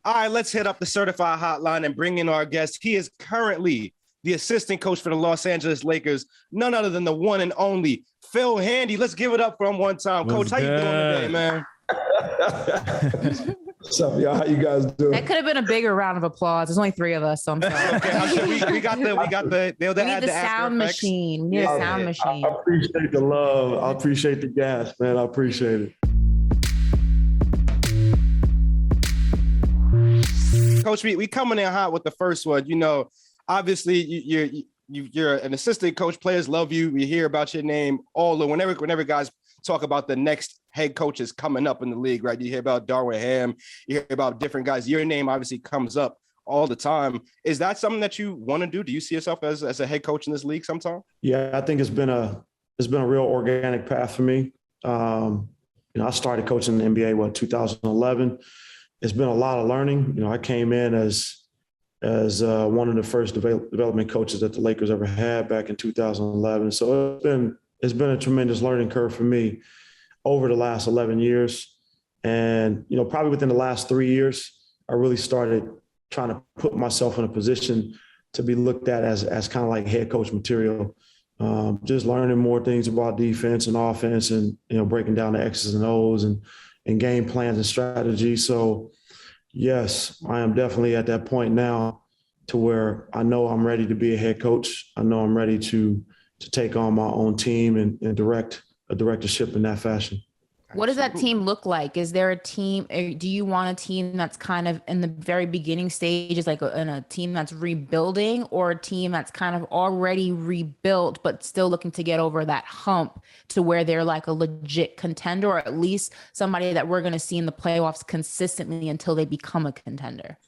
All right, let's hit up the Certified Hotline and bring in our guest. He is currently the assistant coach for the Los Angeles Lakers, none other than the one and only Phil Handy. Let's give it up for him one time. Coach, how you doing today, man? What's up, y'all? How you guys doing? That could have been a bigger round of applause. There's only 3 of us, so I'm sorry. Okay, I'm sure we got the. We need the sound machine. We need a sound machine. I appreciate the love. I appreciate the gas, man. I appreciate it. Coach, we coming in hot with the first one. You know, obviously you're an assistant coach. Players love you. We hear about your name all the whenever guys talk about the next head coaches coming up in the league, right? You hear about Darvin Ham, you hear about different guys. Your name obviously comes up all the time. Is that something that you want to do? Do you see yourself as a head coach in this league sometime? Yeah, I think it's been a real organic path for me. I started coaching in the NBA 2011. It's been a lot of learning. I came in as one of the first development coaches that the Lakers ever had back in 2011. So it's been a tremendous learning curve for me over the last 11 years. And, probably within the last 3 years, I really started trying to put myself in a position to be looked at as kind of like head coach material. Just learning more things about defense and offense and, breaking down the X's and O's and game plans and strategy. So, yes, I am definitely at that point now to where I know I'm ready to be a head coach. I know I'm ready to take on my own team and direct a directorship in that fashion. What does that team look like? Is there a team? Do you want a team that's kind of in the very beginning stages, like in a team that's rebuilding, or a team that's kind of already rebuilt, but still looking to get over that hump to where they're like a legit contender, or at least somebody that we're going to see in the playoffs consistently until they become a contender?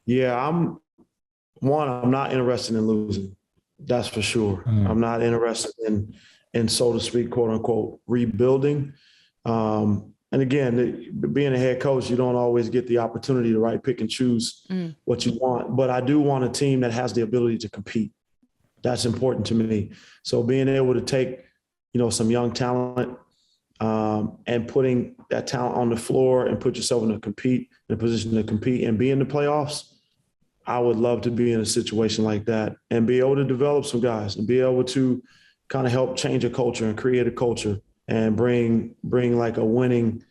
Yeah, I'm not interested in losing. That's for sure. I'm not interested in, so to speak, quote unquote, rebuilding. And again, being a head coach, you don't always get the opportunity to pick and choose what you want. But I do want a team that has the ability to compete. That's important to me. So being able to take, some young talent and putting that talent on the floor and put yourself in a position to compete and be in the playoffs, I would love to be in a situation like that and be able to develop some guys and be able to kind of help change a culture and create a culture and bring like a winning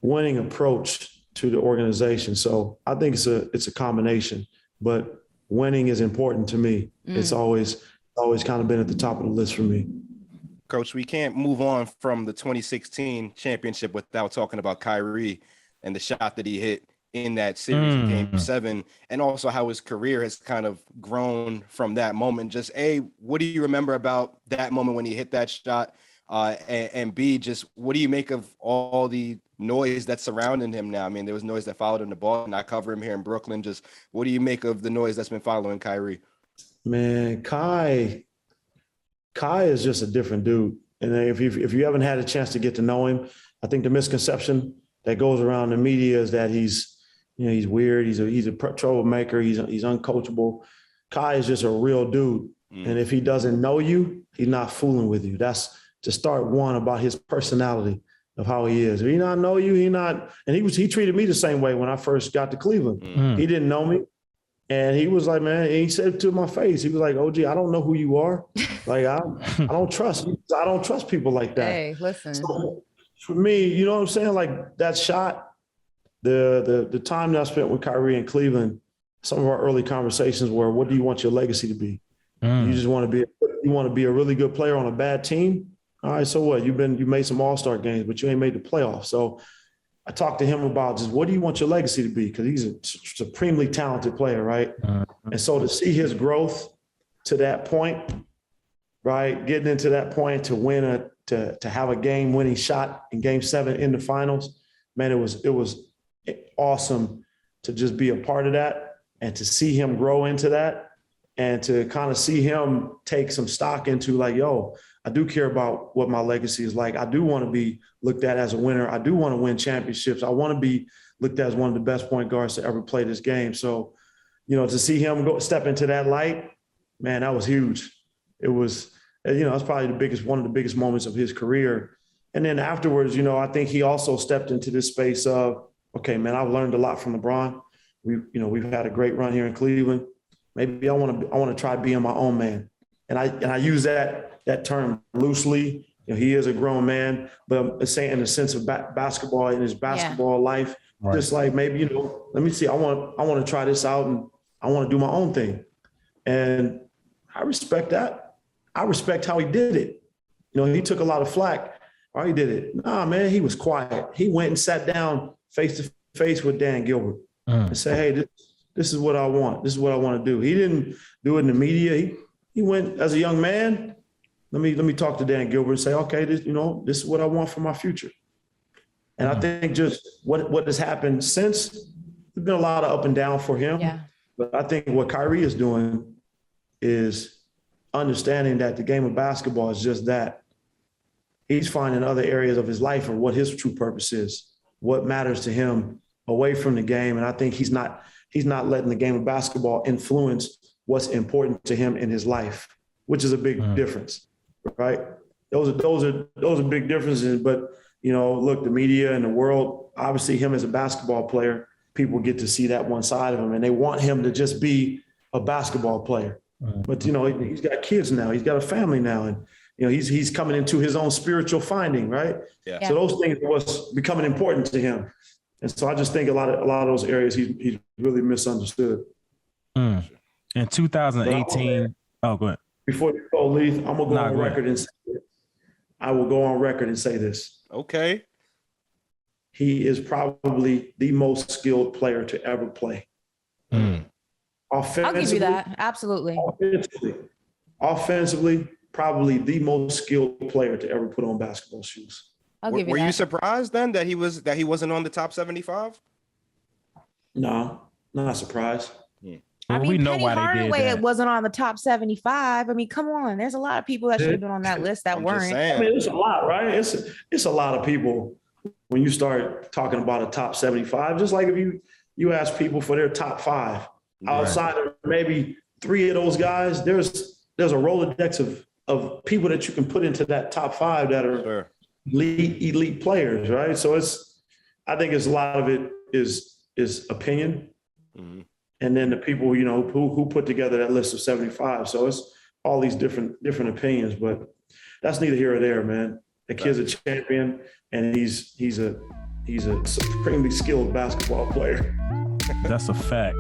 approach to the organization. So I think it's a combination, but winning is important to me. It's always kind of been at the top of the list for me. Coach, we can't move on from the 2016 championship without talking about Kyrie and the shot that he hit in that series in Game 7, and also how his career has kind of grown from that moment. Just what do you remember about that moment when he hit that shot? And B, just what do you make of all the noise that's surrounding him now? I mean, there was noise that followed him the ball, and I cover him here in Brooklyn. Just what do you make of the noise that's been following Kyrie? Man, Kai is just a different dude. And if you haven't had a chance to get to know him, I think the misconception that goes around the media is that he's weird. He's a troublemaker. He's uncoachable. Kai is just a real dude. And if he doesn't know you, he's not fooling with you. That's to start one about his personality of how he is. If he not know you, and he treated me the same way when I first got to Cleveland. He didn't know me. And he was like, man, he said to my face, he was like, OG, I don't know who you are. Like, I don't trust people like that. Hey, listen. So for me, you know what I'm saying? Like that shot, the time that I spent with Kyrie in Cleveland, some of our early conversations were, what do you want your legacy to be? You just want to be a really good player on a bad team? All right, so what? You made some all-star games, but you ain't made the playoffs. So I talked to him about just what do you want your legacy to be? Because he's a supremely talented player, right? And so to see his growth to that point, right, getting into that point to win to have a game-winning shot in Game 7 in the finals, man, it was awesome to just be a part of that and to see him grow into that and to kind of see him take some stock into like, yo, I do care about what my legacy is like. I do want to be looked at as a winner. I do want to win championships. I want to be looked at as one of the best point guards to ever play this game. So, to see him step into that light, man, that was huge. It was, it's probably one of the biggest moments of his career. And then afterwards, I think he also stepped into this space of, okay, man, I've learned a lot from LeBron. we've had a great run here in Cleveland. Maybe I want to try being my own man. And I use that term loosely. He is a grown man, but I'm saying in the sense of basketball, in his basketball life, just like maybe, let me see, I want to try this out and I want to do my own thing. And I respect that. I respect how he did it. He took a lot of flack. Why he did it? Nah, man, he was quiet. He went and sat down face to face with Dan Gilbert and said, hey, this is what I want. This is what I want to do. He didn't do it in the media. He went as a young man. Let me talk to Dan Gilbert and say, okay, this is what I want for my future. And I think just what has happened since, there's been a lot of up and down for him. Yeah. But I think what Kyrie is doing is understanding that the game of basketball is just that. He's finding other areas of his life or what his true purpose is, what matters to him away from the game. And I think he's not letting the game of basketball influence what's important to him in his life, which is a big difference, right? Those are big differences. But, look, the media and the world, obviously him as a basketball player, people get to see that one side of him and they want him to just be a basketball player. But, he's got kids now, he's got a family now, and, he's coming into his own spiritual finding, right? Yeah. So those things are what's becoming important to him. And so I just think a lot of those areas he's really misunderstood. In 2018, go ahead. Before you go, Leith, I'm gonna go on record and say this. I will go on record and say this. Okay. He is probably the most skilled player to ever play. I'll give you that. Absolutely. Offensively, probably the most skilled player to ever put on basketball shoes. I'll give you that. Were you surprised then that he wasn't on the top 75? No, not surprised. I mean, we know Penny why they did Hardaway that. It wasn't on the top 75. I mean, come on. There's a lot of people that should have been on that list that weren't. I mean, it's a lot, right? It's a lot of people when you start talking about a top 75. Just like if you ask people for their top 5, outside of maybe 3 of those guys, there's a Rolodex of people that you can put into that top 5 that are elite players, right? So I think a lot of it is opinion. And then the people, who put together that list of 75. So it's all these different opinions, but that's neither here or there, man. The kid's a champion, and he's a supremely skilled basketball player. That's a fact.